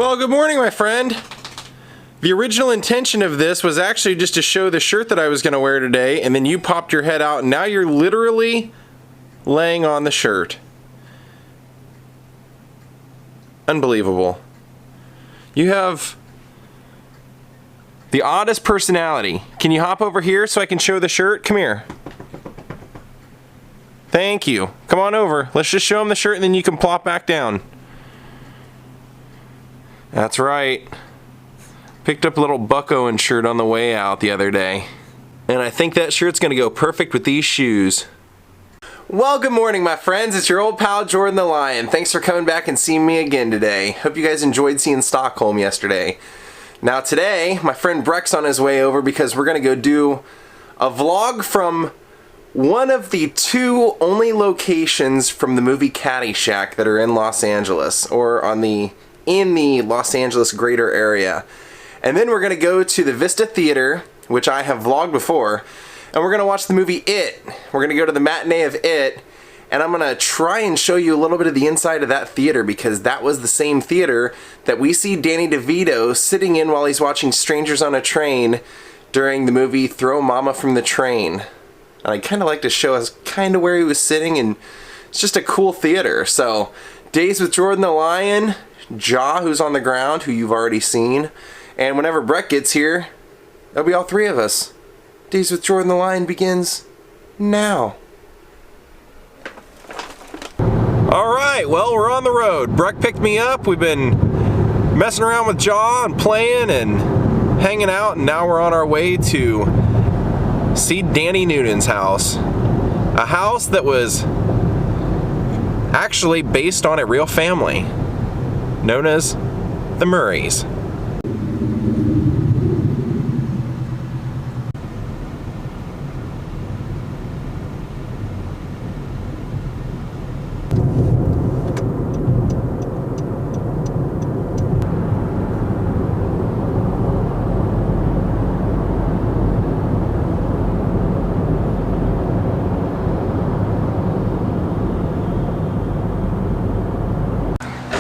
Well, good morning, my friend. The original intention of this was actually just to show the shirt that I was going to wear today, and then you popped your head out, and now you're literally laying on the shirt. Unbelievable. You have the oddest personality. Can you hop over here so I can show the shirt? Come here. Thank you. Come on over. Let's just show him the shirt and then you can plop back down. That's right. Picked up a little Buck Owen shirt on the way out the other day. And I think that shirt's gonna go perfect with these shoes. Well, good morning, my friends. It's your old pal, Jordan the Lion. Thanks for coming back and seeing me again today. Hope you guys enjoyed seeing Stockholm yesterday. Now today, my friend Breck's on his way over because we're gonna go do a vlog from one of the two only locations from the movie Caddyshack that are in Los Angeles, or in the Los Angeles greater area. And then we're gonna go to the Vista Theater, which I have vlogged before, and we're gonna watch the movie It. We're gonna go to the matinee of It, and I'm gonna try and show you a little bit of the inside of that theater, because that was the same theater that we see Danny DeVito sitting in while he's watching Strangers on a Train during the movie Throw Mama from the Train. And I'd kind of like to show us kind of where he was sitting, and it's just a cool theater. So, Daze with Jordan the Lion, Jaw, who's on the ground, who you've already seen, and whenever Breck gets here, that'll be all three of us. Daze with Jordan the Lion begins now. Alright, well, we're on the road. Breck picked me up. We've been messing around with Jaw and playing and hanging out, and now we're on our way to see Danny Noonan's house. A house that was actually based on a real family known as the Murrays.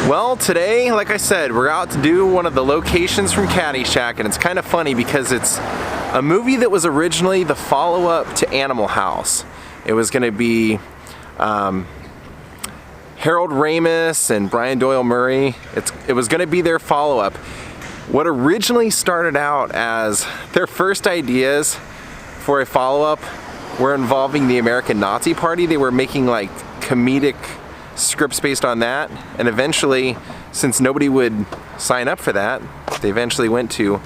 Well, today, like I said, we're out to do one of the locations from Caddyshack, and it's kind of funny because it's a movie that was originally the follow-up to Animal House. It was going to be Harold Ramis and Brian Doyle Murray. It was going to be their follow-up. What originally started out as their first ideas for a follow-up were involving the American Nazi Party. They were making like comedic scripts based on that, and eventually, since nobody would sign up for that, they eventually went to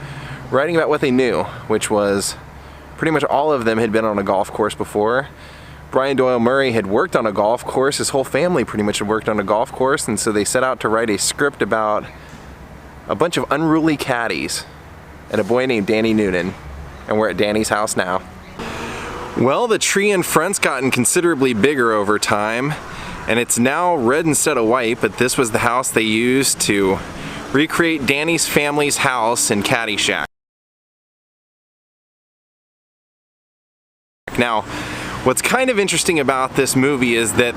writing about what they knew, which was pretty much all of them had been on a golf course before. Brian Doyle Murray had worked on a golf course. His whole family pretty much had worked on a golf course, and so they set out to write a script about a bunch of unruly caddies and a boy named Danny Noonan, and we're at Danny's house now. Well, the tree in front's gotten considerably bigger over time, and it's now red instead of white, but this was the house they used to recreate Danny's family's house in Caddyshack. Now, what's kind of interesting about this movie is that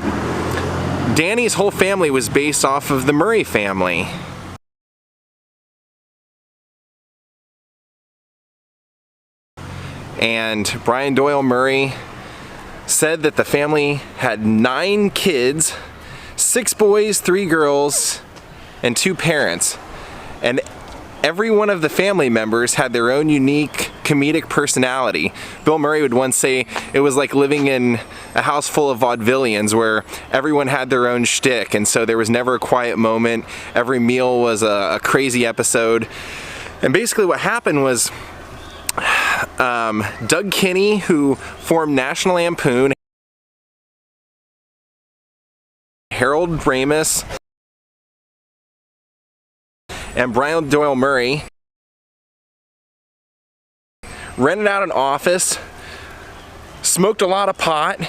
Danny's whole family was based off of the Murray family. And Brian Doyle Murray said that the family had 9 kids, 6 boys, 3 girls, and 2 parents. And every one of the family members had their own unique comedic personality. Bill Murray would once say it was like living in a house full of vaudevillians where everyone had their own shtick, and so there was never a quiet moment. Every meal was a crazy episode. And basically what happened was Doug Kinney, who formed National Lampoon, Harold Ramis, and Brian Doyle Murray rented out an office, smoked a lot of pot,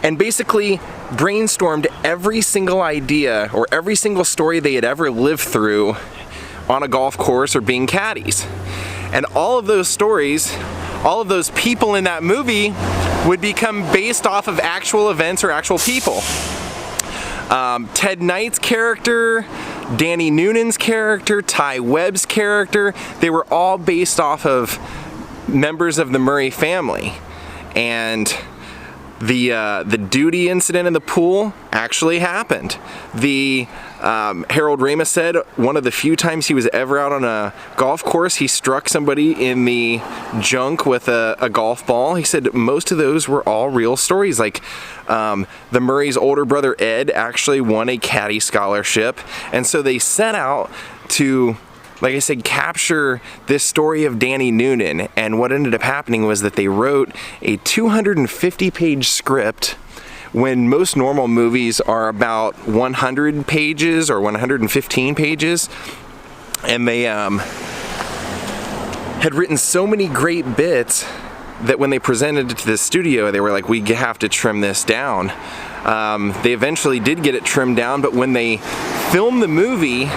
and basically brainstormed every single idea or every single story they had ever lived through on a golf course or being caddies. And all of those stories, all of those people in that movie would become based off of actual events or actual people. Ted Knight's character, Danny Noonan's character, Ty Webb's character, they were all based off of members of the Murray family. And the duty incident in the pool actually happened. Harold Ramis said one of the few times he was ever out on a golf course, he struck somebody in the junk with a golf ball. He said most of those were all real stories. Like the Murray's older brother Ed actually won a caddy scholarship, and so they set out to, like I said, capture this story of Danny Noonan. And what ended up happening was that they wrote a 250-page script when most normal movies are about 100 pages or 115 pages. And they had written so many great bits that when they presented it to the studio, they were like, we have to trim this down. They eventually did get it trimmed down, but when they filmed the movie,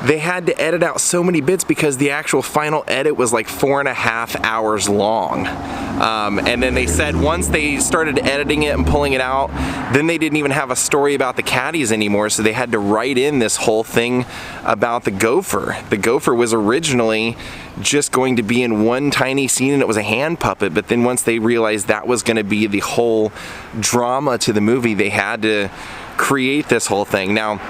they had to edit out so many bits because the actual final edit was like 4.5 hours long. And then they said once they started editing it and pulling it out, then they didn't even have a story about the caddies anymore, so they had to write in this whole thing about the gopher. The gopher was originally just going to be in one tiny scene and it was a hand puppet, but then once they realized that was going to be the whole drama to the movie, they had to create this whole thing. Now,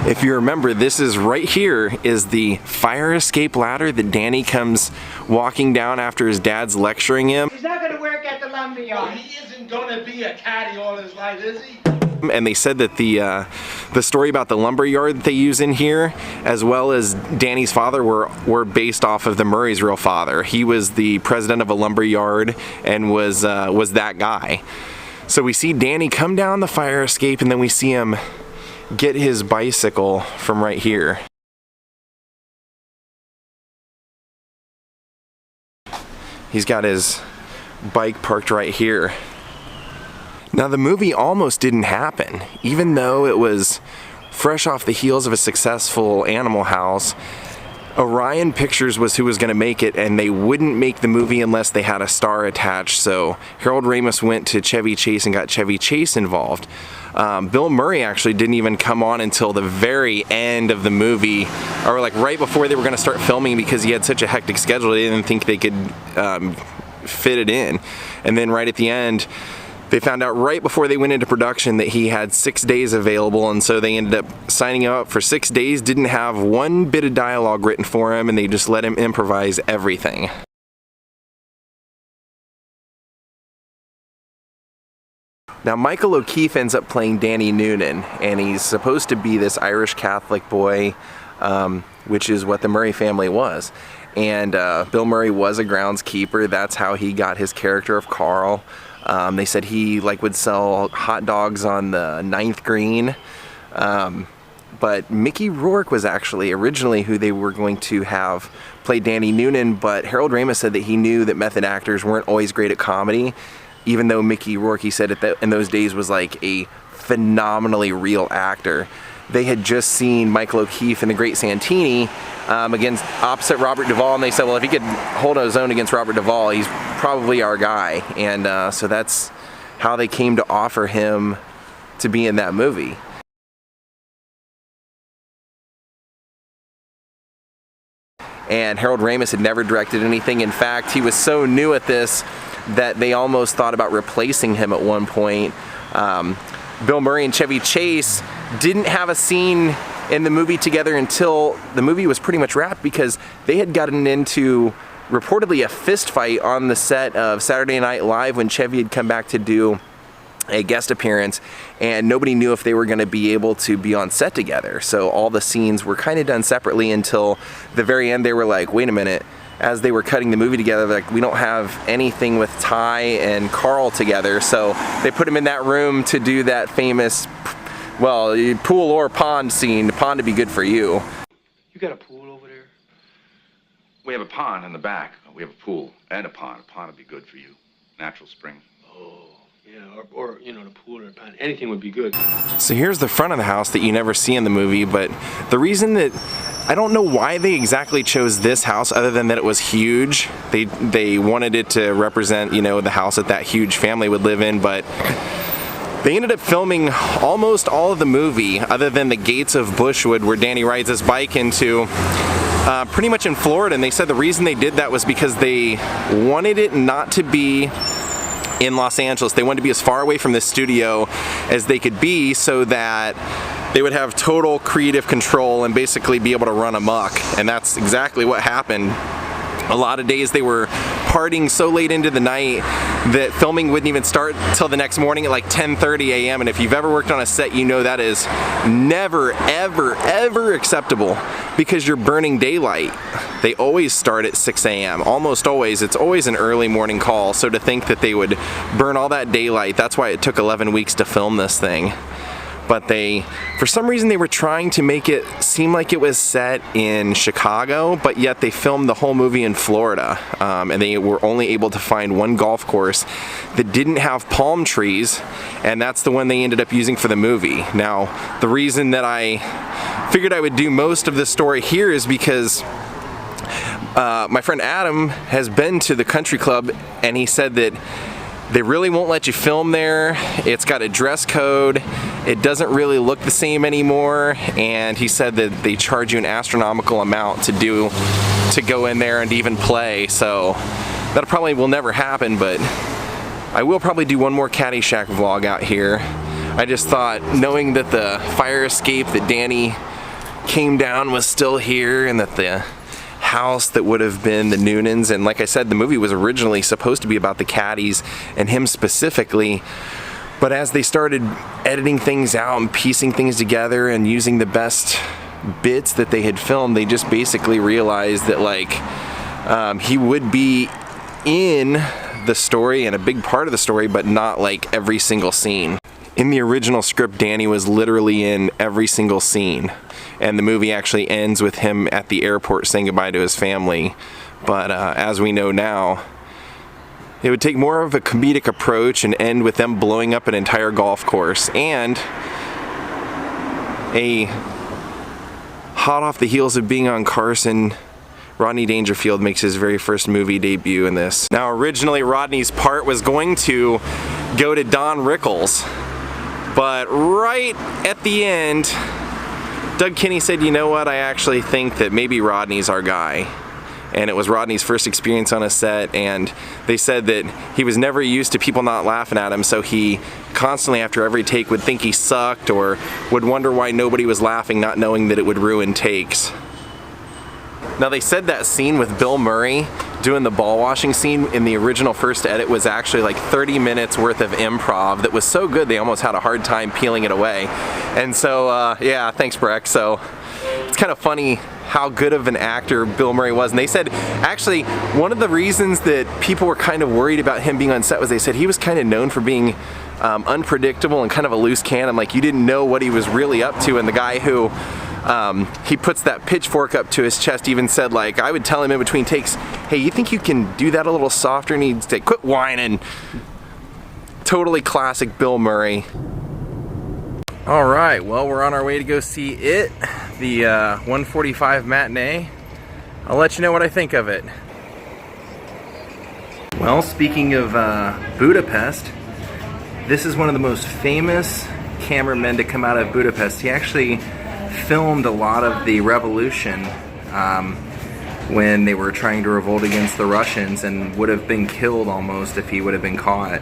if you remember, this is right here is the fire escape ladder that Danny comes walking down after his dad's lecturing him. He's not going to work at the lumberyard. Well, he isn't going to be a caddy all his life, is he? And they said that the story about the lumberyard that they use in here, as well as Danny's father, were based off of the Murray's real father. He was the president of a lumberyard and was that guy. So we see Danny come down the fire escape, and then we see him get his bicycle from right here. He's got his bike parked right here. Now the movie almost didn't happen, even though it was fresh off the heels of a successful Animal House. Orion Pictures was who was going to make it, and they wouldn't make the movie unless they had a star attached, so Harold Ramis went to Chevy Chase and got Chevy Chase involved. Bill Murray actually didn't even come on until the very end of the movie, or like right before they were going to start filming, because he had such a hectic schedule they didn't think they could fit it in. And then right at the end, they found out right before they went into production that he had 6 days available, and so they ended up signing him up for 6 days, didn't have one bit of dialogue written for him, and they just let him improvise everything. Now Michael O'Keefe ends up playing Danny Noonan, and he's supposed to be this Irish Catholic boy, which is what the Murray family was. And Bill Murray was a groundskeeper. That's how he got his character of Carl. They said he would sell hot dogs on the 9th green. But Mickey Rourke was actually originally who they were going to have play Danny Noonan, but Harold Ramis said that he knew that method actors weren't always great at comedy, even though Mickey Rourke, he said in those days, was like a phenomenally real actor. They had just seen Michael O'Keefe in The Great Santini opposite Robert Duvall, and they said, well, if he could hold his own against Robert Duvall, he's probably our guy. And so that's how they came to offer him to be in that movie. And Harold Ramis had never directed anything. In fact, he was so new at this that they almost thought about replacing him at one point. Bill Murray and Chevy Chase didn't have a scene in the movie together until the movie was pretty much wrapped, because they had gotten into reportedly a fist fight on the set of Saturday Night Live when Chevy had come back to do a guest appearance, and nobody knew if they were going to be able to be on set together. So all the scenes were kind of done separately until the very end. They were like, wait a minute, as they were cutting the movie together, like, we don't have anything with Ty and Carl together. So they put him in that room to do that famous, well, pool or pond scene. The pond to be good for you. You got a pool over there? We have a pond in the back. We have a pool and a pond. A pond would be good for you. Natural spring. Oh, yeah, or you know, the pool or the pond. Anything would be good. So here's the front of the house that you never see in the movie, but the reason that, I don't know why they exactly chose this house other than that it was huge. They wanted it to represent, you know, the house that huge family would live in, but They ended up filming almost all of the movie, other than the gates of Bushwood where Danny rides his bike into, pretty much in Florida. And they said the reason they did that was because they wanted it not to be in Los Angeles. They wanted to be as far away from the studio as they could be so that they would have total creative control and basically be able to run amok. And that's exactly what happened. A lot of days they were partying so late into the night that filming wouldn't even start till the next morning at like 10:30 a.m. And if you've ever worked on a set, you know that is never, ever, ever acceptable because you're burning daylight. They always start at 6 a.m. Almost always. It's always an early morning call. So to think that they would burn all that daylight, that's why it took 11 weeks to film this thing. But for some reason, they were trying to make it seem like it was set in Chicago, but yet they filmed the whole movie in Florida. And they were only able to find one golf course that didn't have palm trees, and that's the one they ended up using for the movie. Now, the reason that I figured I would do most of the story here is because my friend Adam has been to the country club, and he said that they really won't let you film there. It's got a dress code. It doesn't really look the same anymore. And he said that they charge you an astronomical amount to go in there and even play. So that probably will never happen, but I will probably do one more Caddyshack vlog out here. I just thought, knowing that the fire escape that Danny came down was still here, and that the house that would have been the Noonans, and like I said, the movie was originally supposed to be about the Caddies and him specifically, but as they started editing things out and piecing things together and using the best bits that they had filmed, they just basically realized that like he would be in the story and a big part of the story, but not like every single scene. In the original script, Danny was literally in every single scene, and the movie actually ends with him at the airport saying goodbye to his family. But as we know now, it would take more of a comedic approach and end with them blowing up an entire golf course. And hot off the heels of being on Carson, Rodney Dangerfield makes his very first movie debut in this. Now, originally Rodney's part was going to go to Don Rickles, but right at the end, Doug Kinney said, you know what, I actually think that maybe Rodney's our guy. And it was Rodney's first experience on a set, and they said that he was never used to people not laughing at him, so he constantly after every take would think he sucked or would wonder why nobody was laughing, not knowing that it would ruin takes. Now, they said that scene with Bill Murray doing the ball washing scene in the original first edit was actually like 30 minutes worth of improv that was so good they almost had a hard time peeling it away. And so, yeah, thanks, Breck. So it's kind of funny how good of an actor Bill Murray was. And they said, actually, one of the reasons that people were kind of worried about him being on set was they said he was kind of known for being unpredictable and kind of a loose cannon. Like, you didn't know what he was really up to. And the guy who he puts that pitchfork up to his chest even said, like, I would tell him in between takes, hey, you think you can do that a little softer? And he'd say, quit whining. Totally classic Bill Murray. All right, well, we're on our way to go see it, the 1:45 matinee. I'll let you know what I think of it. Well, speaking of Budapest, this is one of the most famous cameramen to come out of Budapest. He actually filmed a lot of the revolution when they were trying to revolt against the Russians, and would have been killed almost if he would have been caught.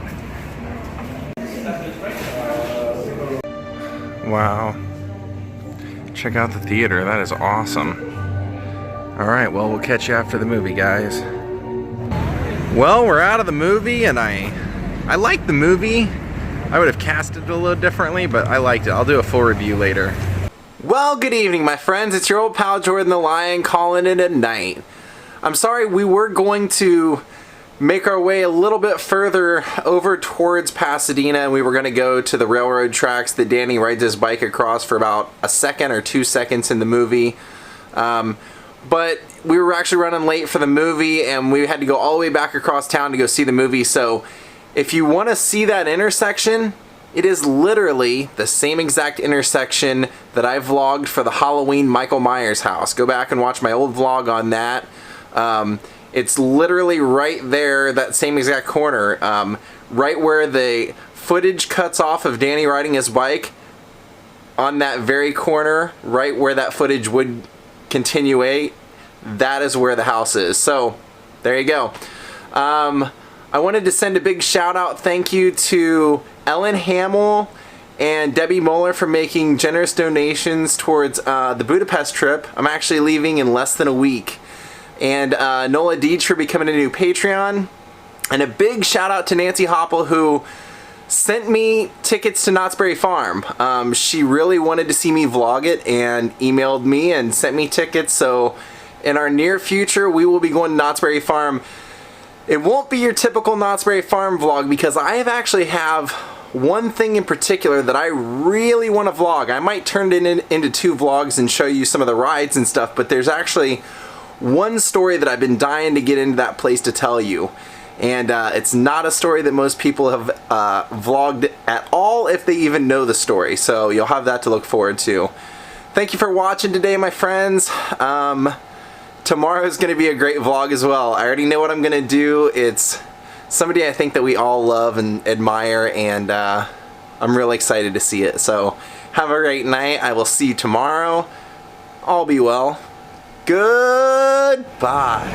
Wow. Check out the theater. That is awesome. Alright, well, we'll catch you after the movie, guys. Well, we're out of the movie, and I liked the movie. I would have cast it a little differently, but I liked it. I'll do a full review later. Well, good evening, my friends. It's your old pal Jordan the Lion calling it a night. I'm sorry, we were going to make our way a little bit further over towards Pasadena, and we were going to go to the railroad tracks that Danny rides his bike across for about a second or 2 seconds in the movie. But we were actually running late for the movie, and we had to go all the way back across town to go see the movie. So if you want to see that intersection, it is literally the same exact intersection that I vlogged for the Halloween Michael Myers house. Go back and watch my old vlog on that. It's literally right there, that same exact corner, right where the footage cuts off of Danny riding his bike, on that very corner, right where that footage would continuate, that is where the house is. So there you go. I wanted to send a big shout out thank you to Ellen Hamill and Debbie Moeller for making generous donations towards the Budapest trip. I'm actually leaving in less than a week. And Nola Deach for becoming a new Patreon. And a big shout out to Nancy Hopple, who sent me tickets to Knott's Berry Farm. She really wanted to see me vlog it and emailed me and sent me tickets. So in our near future, we will be going to Knott's Berry Farm. It won't be your typical Knott's Berry Farm vlog because I actually have one thing in particular that I really want to vlog. I might turn it into 2 vlogs and show you some of the rides and stuff, but there's actually one story that I've been dying to get into that place to tell you. And it's not a story that most people have vlogged at all, if they even know the story. So you'll have that to look forward to. Thank you for watching today, my friends. Tomorrow is going to be a great vlog as well. I already know what I'm going to do. It's somebody I think that we all love and admire, and I'm really excited to see it. So have a great night. I will see you tomorrow. All be well. Goodbye.